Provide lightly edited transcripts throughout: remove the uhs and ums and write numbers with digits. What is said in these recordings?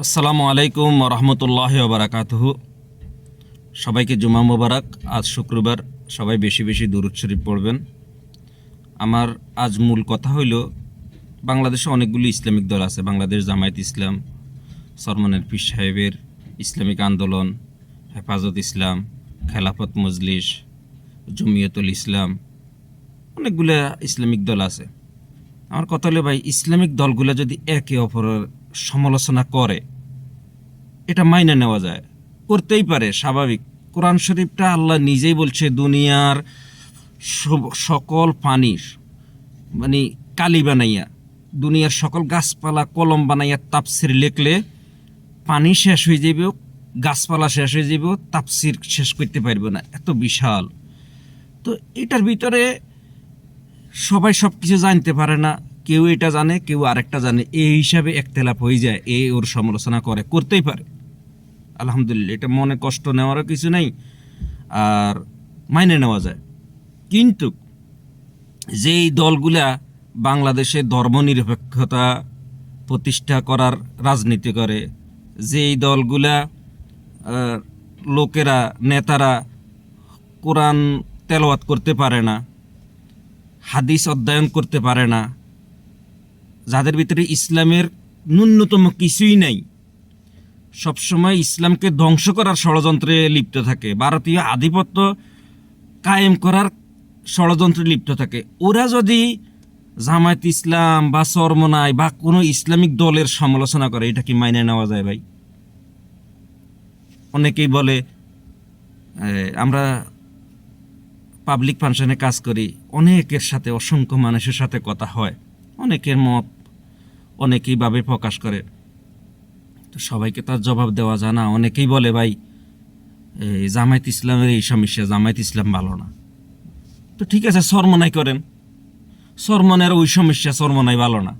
আসসালামু আলাইকুম রহমতুল্লাহ বারাকাতুহু। সবাইকে জুমা মোবারক। আজ শুক্রবার, সবাই বেশি বেশি দুরূদ শরীফ পড়বেন। আমার আজ মূল কথা হইল, বাংলাদেশে অনেকগুলি ইসলামিক দল আছে। বাংলাদেশ জামায়াত ইসলাম, সরমনের পীর সাহেবের ইসলামিক আন্দোলন, হেফাজত ইসলাম, খেলাফত মজলিস, জমিয়তুল ইসলাম, অনেকগুলো ইসলামিক দল আছে। আমার কথা হলো ভাই, ইসলামিক দলগুলো যদি একে অপরের সমালোচনা করে, এটা মাইনে নেওয়া যায়, করতেই পারে, স্বাভাবিক। কোরআন শরীফটা আল্লাহ নিজেই বলছে, দুনিয়ার সকল পানির মানে কালি বানাইয়া, দুনিয়ার সকল গাছপালা কলম বানাইয়া তাফসির লেখলে পানি শেষ হয়ে যাবে, গাছপালা শেষ হয়ে যাবে, তাফসির শেষ করতে পারবে না, এত বিশাল। তো এটার ভিতরে সবাই সব কিছু জানতে পারে না, কেউ এটা জানে, কেউ আরেকটা জানে, এই হিসাবে একতেলাপ হয়ে যায়, ওর সমালোচনা করতেই পারে। আলহামদুলিল্লাহ, এটা মনে কষ্ট নেওয়ারও কিছু নেই, আর মাইনে নেওয়া যায়। কিন্তু যেই দলগুলা বাংলাদেশে ধর্মনিরপেক্ষতা প্রতিষ্ঠা করার রাজনীতি করে, যেই দলগুলা লোকেরা, নেতারা কোরআন তেলাওয়াত করতে পারে না, হাদিস অধ্যয়ন করতে পারে না, যাদের ভিতরে ইসলামের ন্যূনতম কিছুই নাই, সবসময় ইসলামকে ধ্বংস করার ষড়যন্ত্রে লিপ্ত থাকে, ভারতীয় আধিপত্য কায়েম করার ষড়যন্ত্রে লিপ্ত থাকে, ওরা যদি জামায়াত ইসলাম বা চরমনাই বা কোনো ইসলামিক দলের সমালোচনা করে, এটা কি মাইনে নেওয়া যায় ভাই? অনেকেই বলে, আমরা পাবলিক ফাংশনে কাজ করি, অনেকের সাথে, অসংখ্য মানুষের সাথে কথা হয়, অনেকের মত অনেকেই ভাবে প্রকাশ করে, তো সবাইকে তার জবাব দেওয়া যায় না। অনেকেই বলে, ভাই জামায়াত ইসলামের এই সমস্যা, জামায়াত ইসলাম ভালো না। তো ঠিক আছে, চরমনাই করেন, চরমনের ওই সমস্যা, চরমনাই ভালো না।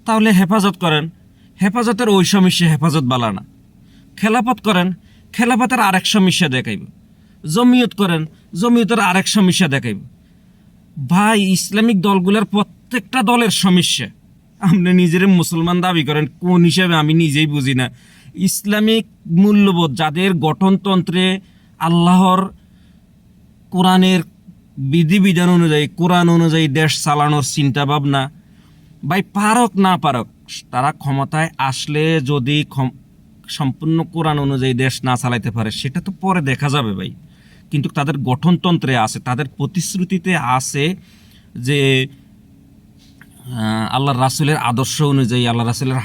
তাহলে হেফাজত করেন, হেফাজতের ওই সমস্যা, হেফাজত ভালো না। খেলাফত করেন, খেলাফতের আরেক সমস্যা দেখাইব। জমিয়ত করেন, জমিয়তের আরেক সমস্যা দেখাইব। ভাই, ইসলামিক দলগুলোর প্রত্যেকটা দলের সমস্যা। আপনি নিজের মুসলমান দাবি করেন, কোন হিসাবে আমি নিজেই বুঝি না। ইসলামিক মূল্যবোধ যাদের, গঠনতন্ত্রে আল্লাহর কোরআনের বিধিবিধান অনুযায়ী, কোরআন অনুযায়ী দেশ চালানোর চিন্তা ভাবনা, ভাই পারক না পারক, তারা ক্ষমতায় আসলে যদি সম্পূর্ণ কোরআন অনুযায়ী দেশ না চালাইতে পারে, সেটা তো পরে দেখা যাবে ভাই। কিন্তু তাদের গঠনতন্ত্রে আছে, তাদের প্রতিশ্রুতিতে আছে যে আল্লাহর রাসূলের আদর্শ অনুযায়ী, আল্লাহ রাসূলের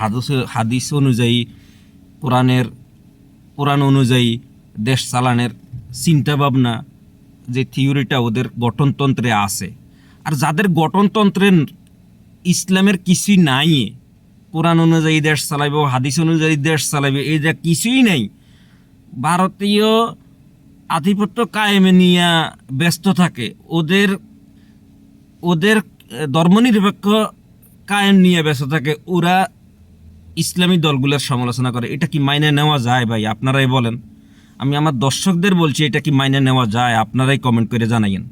হাদিস অনুযায়ী, কোরআন অনুযায়ী দেশ চালানোর চিন্তা ভাবনা, যে থিওরিটা ওদের গঠনতন্ত্রে আছে। আর যাদের গঠনতন্ত্রে ইসলামের কিছুই নাই, কোরআন অনুযায়ী দেশ চালাইব, হাদিস অনুযায়ী দেশ চালাইবে, এইটা কিছুই নাই, ভারতীয় আধিপত্য কায়েমে নিয়ে ব্যস্ত থাকে, ওদের ধর্মনিরপেক্ষ কায়েম নিয়ে ব্যস্ত থাকে, ওরা ইসলামী দলগুলোর সমালোচনা করে। এটা কি মাইনে নেওয়া যায় ভাই? আপনারাই বলেন। আমি আমার দর্শকদের বলছি, এটা কি মাইনে নেওয়া যায়? আপনারাই কমেন্ট করে জানাইন।